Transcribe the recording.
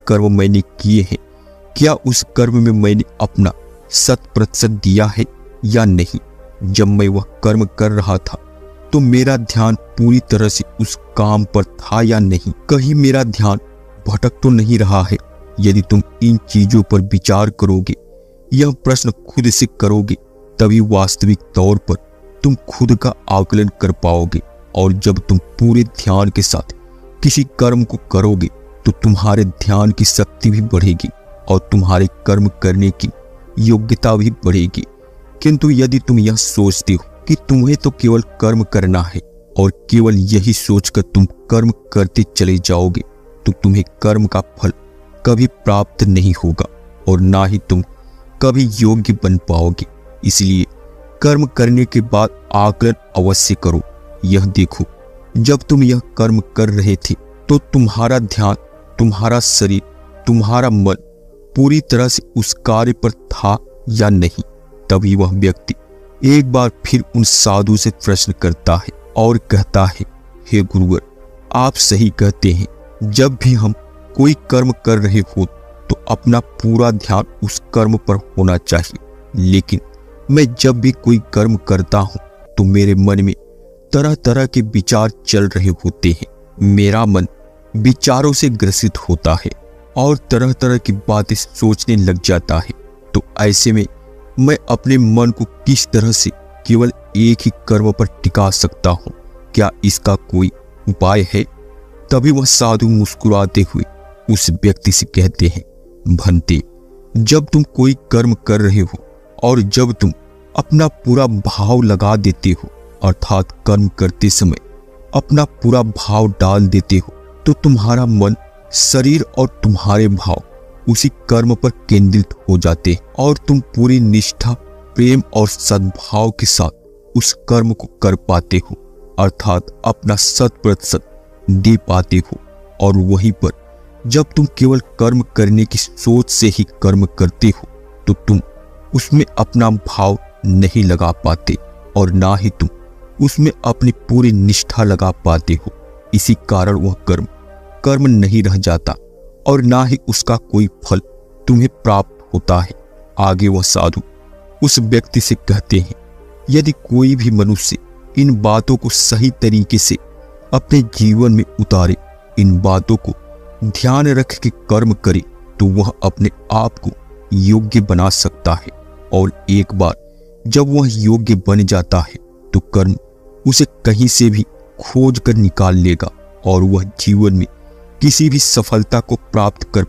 कर्म मैंने किए हैं, क्या उस कर्म में मैंने अपना 100% दिया है या नहीं। जब मैं वह कर्म कर रहा था तो मेरा ध्यान पूरी तरह से उस काम पर था या नहीं, कहीं मेरा ध्यान भटक तो नहीं रहा है। यदि तुम इन चीजों पर विचार करोगे, यह प्रश्न खुद से करोगे, तभी वास्तविक तौर पर तुम खुद का आकलन कर पाओगे। और जब तुम पूरे ध्यान के साथ किसी कर्म को करोगे तो तुम्हारे ध्यान की शक्ति भी बढ़ेगी और तुम्हारे कर्म करने की योग्यता भी बढ़ेगी। किंतु यदि तुम यह सोचते हो कि तुम्हें तो केवल कर्म करना है और केवल यही सोचकर तुम कर्म करते चले जाओगे, तो तुम्हें कर्म का फल कभी प्राप्त नहीं होगा और ना ही तुम कभी योग्य बन पाओगे। इसलिए कर्म करने के बाद आकलन अवश्य करो। यह देखो, जब तुम यह कर्म कर रहे थे तो तुम्हारा ध्यान, तुम्हारा शरीर, तुम्हारा मन पूरी तरह से उस कार्य पर था या नहीं। तभी वह व्यक्ति एक बार फिर उन साधु से प्रश्न करता है और कहता है, हे गुरुवर, आप सही कहते हैं। जब भी हम कोई कर्म कर रहे हो तो अपना पूरा ध्यान उस कर्म पर होना चाहिए, लेकिन मैं जब भी कोई कर्म करता हूं तो मेरे मन में तरह तरह के विचार चल रहे होते हैं। मेरा मन विचारों से ग्रसित होता है और तरह तरह की बातें सोचने लग जाता है। तो ऐसे में मैं अपने मन को किस तरह से केवल एक ही कर्म पर टिका सकता हूँ? क्या इसका कोई उपाय है? तभी वह साधु मुस्कुराते हुए उस व्यक्ति से कहते हैं, भंते, जब तुम कोई कर्म कर रहे हो और जब तुम अपना पूरा भाव लगा देते हो, अर्थात कर्म करते समय अपना पूरा भाव डाल देते हो, तो तुम्हारा मन, शरीर और तुम्हारे भाव उसी कर्म पर केंद्रित हो जाते हैं और तुम पूरी निष्ठा, प्रेम और सद्भाव के साथ उस कर्म को कर पाते हो, अर्थात अपना 100% दे पाते हो। और वहीं पर जब तुम केवल कर्म करने की सोच से ही कर्म करते हो तो तुम उसमें अपना भाव नहीं लगा पाते और ना ही तुम उसमें अपनी पूरी निष्ठा लगा पाते हो। इसी कारण वह कर्म नहीं रह जाता और ना ही उसका कोई फल तुम्हें प्राप्त होता है। आगे वह साधु उस व्यक्ति से कहते हैं, यदि कोई भी मनुष्य इन बातों को सही तरीके से अपने जीवन में उतारे, इन बातों को ध्यान रख के कर्म करे, तो वह अपने आप को योग्य बना सकता है। और एक बार जब वह योग्य बन जाता है तो कर्म उसे कहीं से भी खोज कर निकाल लेगा और वह जीवन में किसी भी सफलता को प्राप्त कर